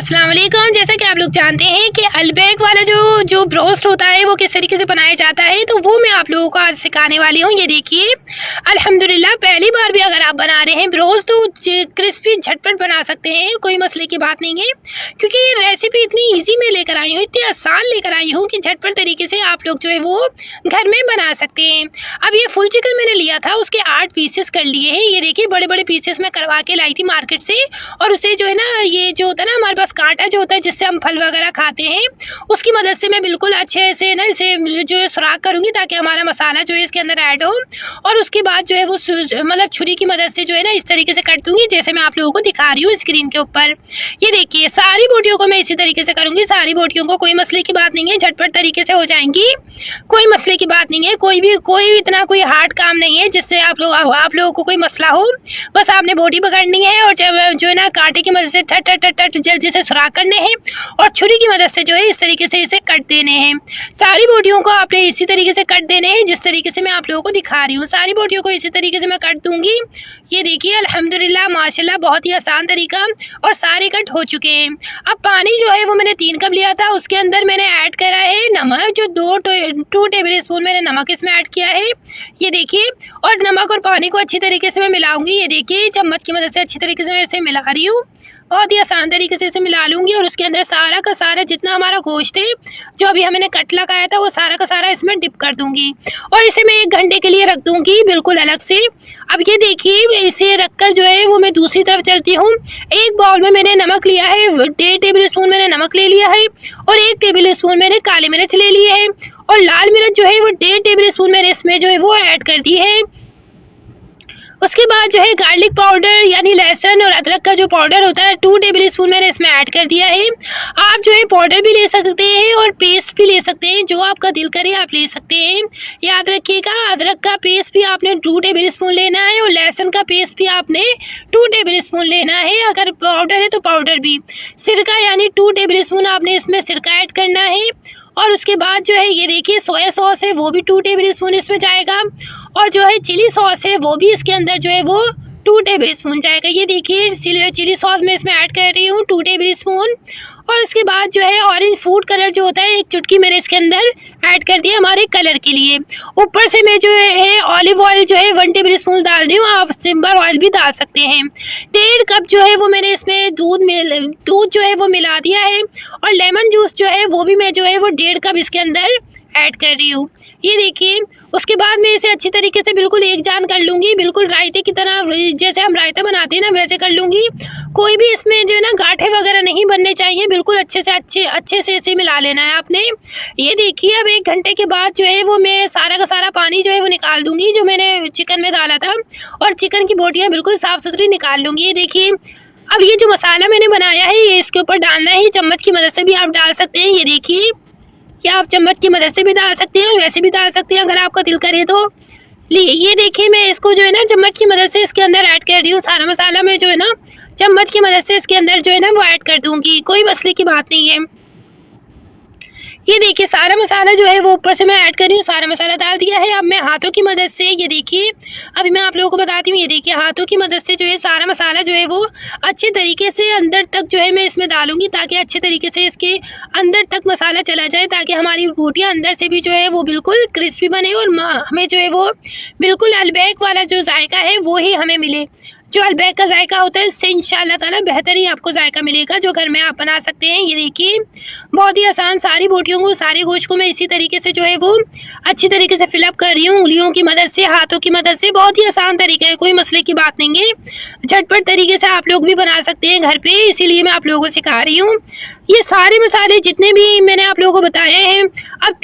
अस्सलाम वालेकुम। जैसा कि आप लोग जानते हैं कि अलबैक वाला जो ब्रोस्ट होता है वो किस तरीके से बनाया जाता है, तो वो मैं आप लोगों को आज सिखाने वाली हूँ। ये देखिए, अल्हम्दुलिल्लाह पहली बार भी अगर आप बना रहे हैं ब्रोस्ट तो क्रिस्पी झटपट बना सकते हैं, कोई मसले की बात नहीं है। क्योंकि ये रेसिपी इतनी ईजी में लेकर आई हूँ, इतनी आसान लेकर आई हूँ कि झटपट तरीके से आप लोग जो है वो घर में बना सकते हैं। अब ये फुल चिकन मैंने लिया था, उसके 8 पीसेस कर लिए हैं। ये देखिए, बड़े बड़े पीसेस मैं करवा के लाई थी मार्केट से, और उसे जो है ना, ये जो होता है ना हमारे पास कांटा जो होता है जिससे हम फल वगैरह खाते हैं, उसकी मदद से मैं बिल्कुल अच्छे से ना इसे जो है सुराख करूँगी ताकि हमारा मसाला जो है इसके अंदर ऐड हो। और उसके बाद जो है वो मतलब छुरी की मदद से जो है ना इस तरीके से कट दूँगी, जैसे मैं आप लोगों को दिखा रही हूँ स्क्रीन के ऊपर। ये देखिए, सारी बोटियों को मैं इसी तरीके से करूँगी। सारी बोटियों को, कोई मसले की बात नहीं है, झटपट तरीके से हो जाएंगी, कोई मसले की बात नहीं है। कोई इतना कोई हार्ड काम नहीं है जिससे आप लोगों को कोई मसला हो। बस आपने बोटी पकड़नी है और जो है ना कांटे की मदद से ठट ठट ठट ठट जल्दी से सुराख करने हैं, और छुरी की मदद से जो है इस तरीके से इसे कट देने हैं। सारी बोटियों को आपने इसी तरीके से कट देने हैं जिस तरीके से मैं आप लोगों को दिखा रही हूँ। सारी बोटियों को इसी तरीके से मैं कट दूंगी। ये देखिए, अल्हम्दुलिल्लाह माशाल्लाह बहुत ही आसान तरीका, और सारे कट हो चुके हैं। अब पानी जो है वो मैंने 3 कप लिया था, उसके अंदर मैंने ऐड करा है नमक, जो 2 टेबल स्पून मैंने नमक इसमें ऐड किया है। ये देखिए, और नमक और पानी को अच्छी तरीके से मैं मिलाऊंगी। ये देखिए, चम्मच की मदद से अच्छी तरीके से मैं इसे मिला रही हूँ, बहुत ही आसान तरीके से इसे मिला लूँगी। और उसके अंदर सारा का सारा जितना हमारा गोश्त है जो अभी हमने कट लगाया था वो सारा का सारा इसमें डिप कर दूँगी, और इसे मैं 1 घंटे के लिए रख दूँगी बिल्कुल अलग से। अब ये देखिए, इसे रखकर जो है वो मैं दूसरी तरफ चलती हूँ। एक बाउल में मैंने नमक लिया है, 1.5 टेबल स्पून मैंने नमक ले लिया है, और 1 टेबल स्पून मैंने काली मिर्च ले ली है, और लाल मिर्च जो है वो 1.5 टेबल स्पून मैंने इसमें जो है वो ऐड कर दी है। उसके बाद जो है गार्लिक पाउडर यानी लहसुन और अदरक का जो पाउडर होता है 2 टेबल स्पून मैंने इसमें ऐड कर दिया है। आप जो है पाउडर भी ले सकते हैं और पेस्ट भी ले सकते हैं, जो आपका दिल करे आप ले सकते हैं। याद रखिएगा, अदरक का पेस्ट भी आपने 2 टेबल स्पून लेना है, और लहसुन का पेस्ट भी आपने 2 टेबल स्पून लेना है। अगर पाउडर है तो पाउडर भी। सिरका यानी 2 टेबल स्पून आपने इसमें सिरका ऐड करना है। और उसके बाद जो है ये देखिए, सोया सॉस है वो भी 2 टेबल स्पून इसमें जाएगा, और जो है चिली सॉस है वो भी इसके अंदर जो है वो 2 टेबल स्पून जाएगा। ये देखिए, चिली सॉस मैं इसमें ऐड कर रही हूँ 2 टेबल स्पून। और उसके बाद जो है ऑरेंज फूड कलर जो होता है 1 चुटकी मैंने इसके अंदर ऐड कर दिया हमारे कलर के लिए। ऊपर से मैं जो है ऑलिव ऑयल जो है 1 टेबल स्पून डाल रही हूँ, आप सिंपल ऑयल भी डाल सकते हैं। 1.5 कप जो है वो मैंने इसमें दूध जो है वो मिला दिया है, और लेमन जूस जो है वो भी मैं जो है वो 1.5 कप इसके अंदर ऐड कर रही हूँ। ये देखिए, उसके बाद मैं इसे अच्छी तरीके से बिल्कुल एक जान कर लूँगी, बिल्कुल रायते की तरह, जैसे हम रायता बनाते हैं ना वैसे कर लूँगी। कोई भी इसमें जो है ना गांठे वगैरह नहीं बनने चाहिए, बिल्कुल अच्छे से इसे मिला लेना है आपने। ये देखिए, अब 1 घंटे के बाद जो है वो मैं सारा का सारा पानी जो है वो निकाल दूँगी जो मैंने चिकन में डाला था, और चिकन की बोटियाँ बिल्कुल साफ़ सुथरी निकाल लूँगी। ये देखिए, अब ये जो मसाला मैंने बनाया है ये इसके ऊपर डालना है। चम्मच की मदद से भी आप डाल सकते हैं। ये देखिए, या आप चम्मच की मदद से भी डाल सकते हैं, वैसे भी डाल सकते हैं अगर आपका दिल करे तो। ये देखिए, मैं इसको जो है ना चम्मच की मदद से इसके अंदर ऐड कर रही हूँ। सारा मसाला मैं जो है ना चम्मच की मदद से इसके अंदर जो है ना वो ऐड कर दूँगी, कोई मसले की बात नहीं है। ये देखिए, सारा मसाला जो है वो ऊपर से मैं ऐड कर रही हूँ, सारा मसाला डाल दिया है। अब मैं हाथों की मदद से, ये देखिए, अभी मैं आप लोगों को बताती हूँ। ये देखिए, हाथों की मदद से जो है सारा मसाला जो है वो अच्छे तरीके से अंदर तक जो है मैं इसमें डालूंगी, ताकि अच्छे तरीके से इसके अंदर तक मसाला चला जाए, ताकि हमारी बोटियाँ अंदर से भी जो है वो बिल्कुल क्रिस्पी बने, और हमें जो है वो बिल्कुल अलबैक वाला जो जायका है वो ही हमें मिले। जो अलबैक का जायका होता है इससे इंशाल्लाह ताला बेहतर ही आपको जायका मिलेगा, जो घर में आप बना सकते हैं। ये देखिए, बहुत ही आसान, सारी बोटियों को, सारे गोश्त को मैं इसी तरीके से जो है वो अच्छी तरीके से फिलअप कर रही हूँ, उंगलियों की मदद से, हाथों की मदद से। बहुत ही आसान तरीका है, कोई मसले की बात नहीं है। झटपट तरीके से आप लोग भी बना सकते हैं घर पे, इसीलिए मैं आप लोगों को सिखा रही हूँ। ये सारे मसाले जितने भी मैंने आप लोगों को बताए हैं, अब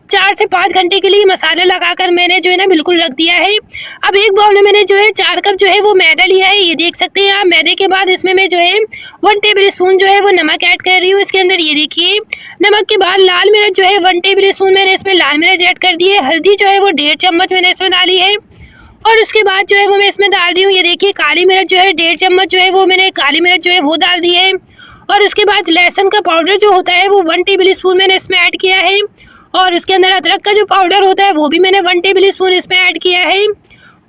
4 से 5 घंटे के लिए मसाले लगाकर मैंने जो है ना बिल्कुल रख दिया है। अब एक बाउल में मैंने जो है 4 कप जो है वो मैदा लिया है, ये देख सकते हैं आप। मैदे के बाद इसमें मैं जो है 1 टेबल स्पून जो है वो नमक ऐड कर रही हूँ इसके अंदर। ये देखिए, नमक के बाद लाल मिर्च जो है 1 टेबल स्पून मैंने इसमें लाल मिर्च ऐड कर दी है। हल्दी जो है वो 1.5 चम्मच मैंने इसमें डाली है, और उसके बाद जो है वो मैं इसमें डाल रही हूँ। ये देखिए, काली मिर्च जो है 1.5 चम्मच जो है वो मैंने काली मिर्च जो है वो डाल दी है। और उसके बाद लहसुन का पाउडर जो होता है वो 1 टेबल स्पून मैंने इसमें ऐड किया है, और उसके अंदर अदरक का जो पाउडर होता है वो भी मैंने 1 टेबल स्पून इसमें ऐड किया है।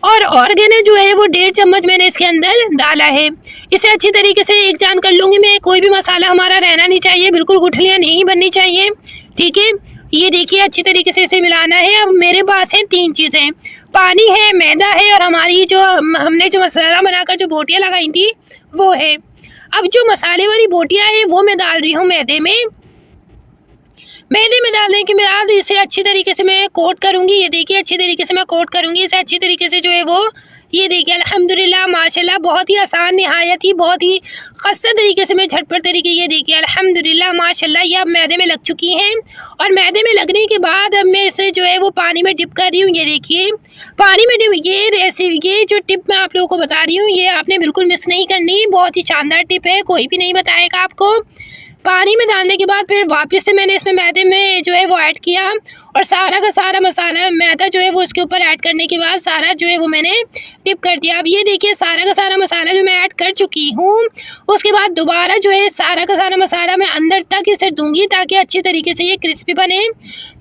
और ऑर्गेनो जो है वो 1.5 चम्मच मैंने इसके अंदर डाला है। इसे अच्छी तरीके से एक जान कर लूँगी मैं। कोई भी मसाला हमारा रहना नहीं चाहिए, बिल्कुल गुठलियाँ नहीं बननी चाहिए, ठीक है। ये देखिए अच्छी तरीके से इसे मिलाना है। अब मेरे पास है 3 चीज़ें, पानी है, मैदा है और हमारी जो हमने जो मसाला बनाकर जो बोटियाँ लगाई थी वो है। अब जो मसाले वाली बोटियाँ हैं वो मैं डाल रही हूँ मैदे में। मैदे में डालने के बाद इसे अच्छी तरीके से मैं कोट करूँगी। ये देखिए अच्छी तरीके से मैं कोट करूँगी इसे अच्छी तरीके से जो है वो। ये देखिए अल्हम्दुलिल्लाह माशाल्लाह बहुत ही आसान, निहायत ही बहुत ही खस्ता तरीके से मैं झटपट तरीके, ये देखिए अल्हम्दुलिल्लाह माशाल्लाह ये अब मैदे में लग चुकी हैं। और मैदे में लगने के बाद अब मैं इसे जो है वो पानी में डिप कर रही हूँ। ये देखिए पानी में डिप, ये जो टिप मैं आप लोगों को बता रही हूँ ये आपने बिल्कुल मिस नहीं करनी, बहुत ही शानदार टिप है, कोई भी नहीं बताएगा आपको। पानी में डालने के बाद फिर वापस से मैंने इसमें मैदे में जो है वो ऐड किया और सारा का सारा मसाला मैदा जो है वो उसके ऊपर ऐड करने के बाद सारा जो है वो मैंने डिप कर दिया। अब ये देखिए सारा का सारा मसाला जो मैं ऐड कर चुकी हूँ, उसके बाद दोबारा जो है सारा का सारा मसाला मैं अंदर तक इसे दूंगी ताकि अच्छी तरीके से ये क्रिस्पी बने।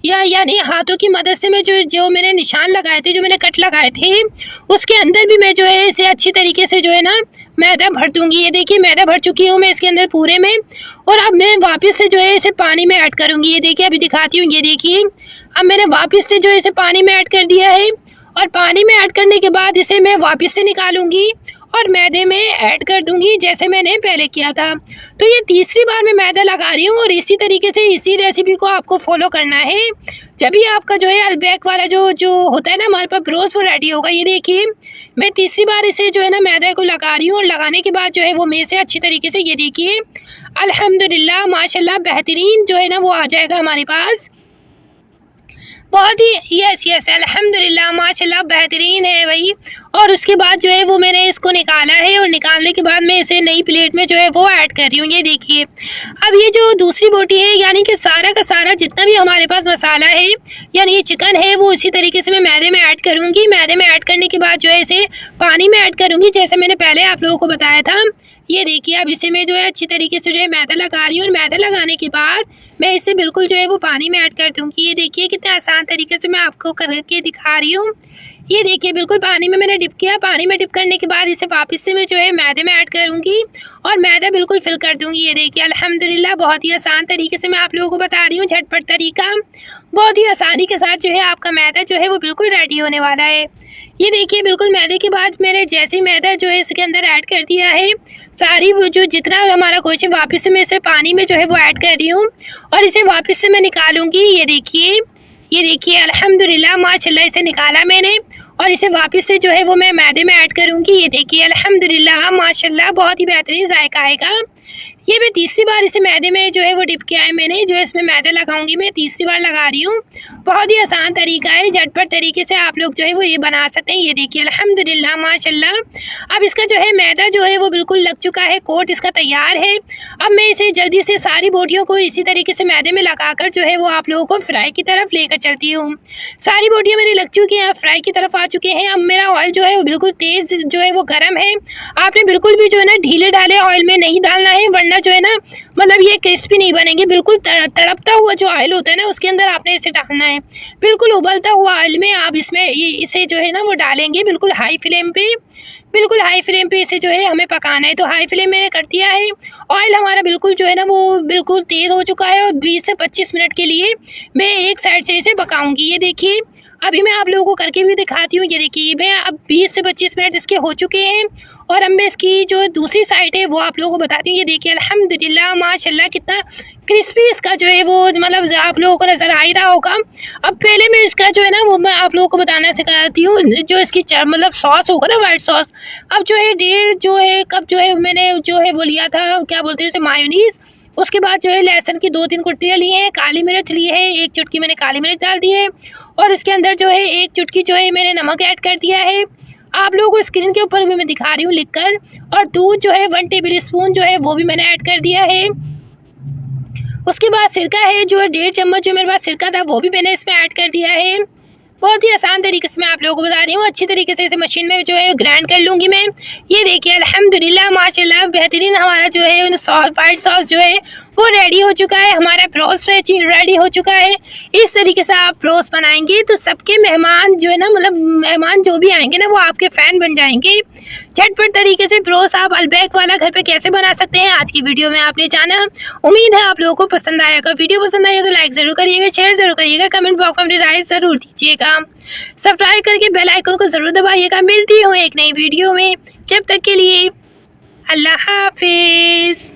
यानी हाथों की मदद से मैं जो मैंने निशान लगाए थे, जो मैंने कट लगाए थे, उसके अंदर भी मैं जो है इसे अच्छी तरीके से जो है ना मैदा भर दूंगी। ये देखिए मैदा भर चुकी हूँ मैं इसके अंदर पूरे में। और अब मैं वापस से जो है इसे पानी में ऐड करूँगी। ये देखिए अभी दिखाती हूँ, ये देखिए अब मैंने वापस से जो है इसे पानी में ऐड कर दिया है। और पानी में ऐड करने के बाद इसे मैं वापस से निकालूंगी और मैदे में ऐड कर दूंगी जैसे मैंने पहले किया था। तो ये तीसरी बार मैं मैदा लगा रही हूँ और इसी तरीके से इसी रेसिपी को आपको फॉलो करना है। जब भी आपका जो है अल्बैक वाला जो होता है ना हमारे पास ब्रोस्ट, वो रेडी होगा। ये देखिए मैं तीसरी बार इसे जो है ना मैदे को लगा रही हूँ और लगाने के बाद जो है वो मैं से अच्छी तरीके से, ये देखिए अल्हम्दुलिल्लाह माशाल्लाह बेहतरीन जो है ना वो आ जाएगा हमारे पास। बहुत ही यस अल्हम्दुलिल्लाह माशाल्लाह बेहतरीन है भाई। और उसके बाद जो है वो मैंने इसको निकाला है और निकालने के बाद मैं इसे नई प्लेट में जो है वो ऐड कर रही हूँ। ये देखिए अब ये जो दूसरी बोटी है यानी कि सारा का सारा जितना भी हमारे पास मसाला है यानी ये चिकन है वो इसी तरीके से मैं मैदे में ऐड करूँगी। मैदे में ऐड करने के बाद जो है इसे पानी में ऐड करूँगी जैसे मैंने पहले आप लोगों को बताया था। ये देखिए अब इसे मैं जो है अच्छी तरीके से जो है मैदा लगा रही हूँ और मैदा लगाने के बाद मैं इसे बिल्कुल जो है वो पानी में ऐड कर दूँगी। ये देखिए कितने आसान तरीके से मैं आपको करके दिखा रही हूँ। ये देखिए बिल्कुल पानी में मैंने डिप किया, पानी में डिप करने के बाद इसे वापस से मैं जो है मैदे में ऐड करूँगी और मैदा बिल्कुल फिल कर दूँगी। ये देखिए अल्हम्दुलिल्लाह बहुत ही आसान तरीके से मैं आप लोगों को बता रही हूँ, झटपट तरीका, बहुत ही आसानी के साथ जो है आपका मैदा जो है वो बिल्कुल रेडी होने वाला है। ये देखिए बिल्कुल मैदे के बाद मैंने जैसे ही मैदा जो है इसके अंदर ऐड कर दिया है, सारी वो जो जितना हमारा गोश्त है वापस से मैं इसे पानी में जो है वो ऐड कर रही हूँ और इसे वापस से मैं निकालूंगी। ये देखिए अल्हम्दुलिल्लाह माशाल्लाह इसे निकाला मैंने और इसे वापस से जो है वो मैं मैदे में ऐड करूँगी। ये देखिए अल्हम्दुलिल्लाह माशाल्लाह बहुत ही बेहतरीन जायका आएगा। ये मैं तीसरी बार इसे मैदे में जो है वो डिप किया है मैंने, जो इसमें मैदा लगाऊंगी मैं तीसरी बार लगा रही हूँ। बहुत ही आसान तरीका है, झटपट तरीके से आप लोग जो है वो ये बना सकते हैं। ये देखिए अल्हम्दुलिल्लाह माशाल्लाह अब इसका जो है मैदा जो है वो बिल्कुल लग चुका है, कोट इसका तैयार है। अब मैं इसे जल्दी से सारी बोटियों को इसी तरीके से मैदे में लगाकर जो है वो आप लोगों को फ्राई की तरफ लेकर चलती हूँ। सारी बोटियाँ मेरी लग चुकी हैं, फ्राई की तरफ आ चुके हैं। अब मेरा ऑयल जो है वो बिल्कुल तेज़ जो है वो गर्म है। आपने बिल्कुल भी जो है ना ढीले डाले ऑयल में नहीं डालना है, वरना जो है ना मतलब ये क्रिस्पी नहीं बनेंगे। बिल्कुल तड़पता हुआ जो ऑयल होता है ना उसके अंदर आपने इसे डालना है। बिल्कुल उबलता हुआ ऑयल में आप इसमें इसे जो है ना वो डालेंगे बिल्कुल हाई फ्लेम पे, बिल्कुल हाई फ्लेम पे इसे जो है हमें पकाना है। तो हाई फ्लेम मैंने कर दिया है। ऑयल हमारा बिल्कुल जो है ना वो बिल्कुल तेज़ हो चुका है और 20 से 25 मिनट के लिए मैं एक साइड से इसे पकाऊंगी। ये देखिए अभी मैं आप लोगों को करके भी दिखाती हूँ। ये देखिए मैं अब 20 से 25 मिनट इसके हो चुके हैं और अब मैं इसकी जो दूसरी साइड है वो आप लोगों को बताती हूँ। ये देखिए अल्हम्दुलिल्लाह माशाल्लाह कितना क्रिस्पी इसका जो है वो मतलब आप लोगों को नज़र आ ही रहा होगा। अब पहले मैं इसका जो है ना वो मैं आप लोगों को बताना सिखाती हूँ। जो इसकी मतलब सॉस होगा ना वाइट सॉस, अब जो है 1.5 जो है कप जो है मैंने जो है वो लिया था, क्या बोलते हैं उसे, मायोनीज़। उसके बाद जो है लहसुन की 2-3 कुट्टियाँ ली हैं, काली मिर्च ली है, 1 चुटकी मैंने काली मिर्च डाल दी है और इसके अंदर जो है 1 चुटकी जो है मैंने नमक ऐड कर दिया है। आप लोगों को स्क्रीन के ऊपर भी मैं दिखा रही हूँ लिखकर। और दूध जो है 1 टेबल स्पून जो है वो भी मैंने ऐड कर दिया है। उसके बाद सिरका है जो है 1.5 चम्मच जो मेरे पास सिरका था वो भी मैंने इसमें ऐड कर दिया है। बहुत ही आसान तरीके से मैं आप लोगों को बता रही हूँ। अच्छी तरीके से इसे मशीन में जो है ग्राइंड कर लूँगी मैं। ये देखिए अल्हम्दुलिल्लाह माशाल्लाह बेहतरीन हमारा जो है वाइट सॉस जो है वो रेडी हो चुका है, हमारा ब्रोस्ट रेडी हो चुका है। इस तरीके से आप ब्रोस्ट बनाएंगे तो सबके मेहमान जो है ना, मतलब मेहमान जो भी आएंगे ना, वो आपके फ़ैन बन जाएंगे। झटपट तरीके से ब्रोस्ट आप अलबैक वाला घर पे कैसे बना सकते हैं, आज की वीडियो में आपने जाना। उम्मीद है आप लोगों को पसंद आएगा। वीडियो पसंद आएगा तो लाइक ज़रूर करिएगा, शेयर ज़रूर करिएगा, कमेंट बॉक्स में अपनी राय ज़रूर दीजिएगा, सब्सक्राइब करके बेल आइकन को ज़रूर दबाइएगा। मिलती हूँ एक नई वीडियो में, जब तक के लिए अल्लाह हाफिज़।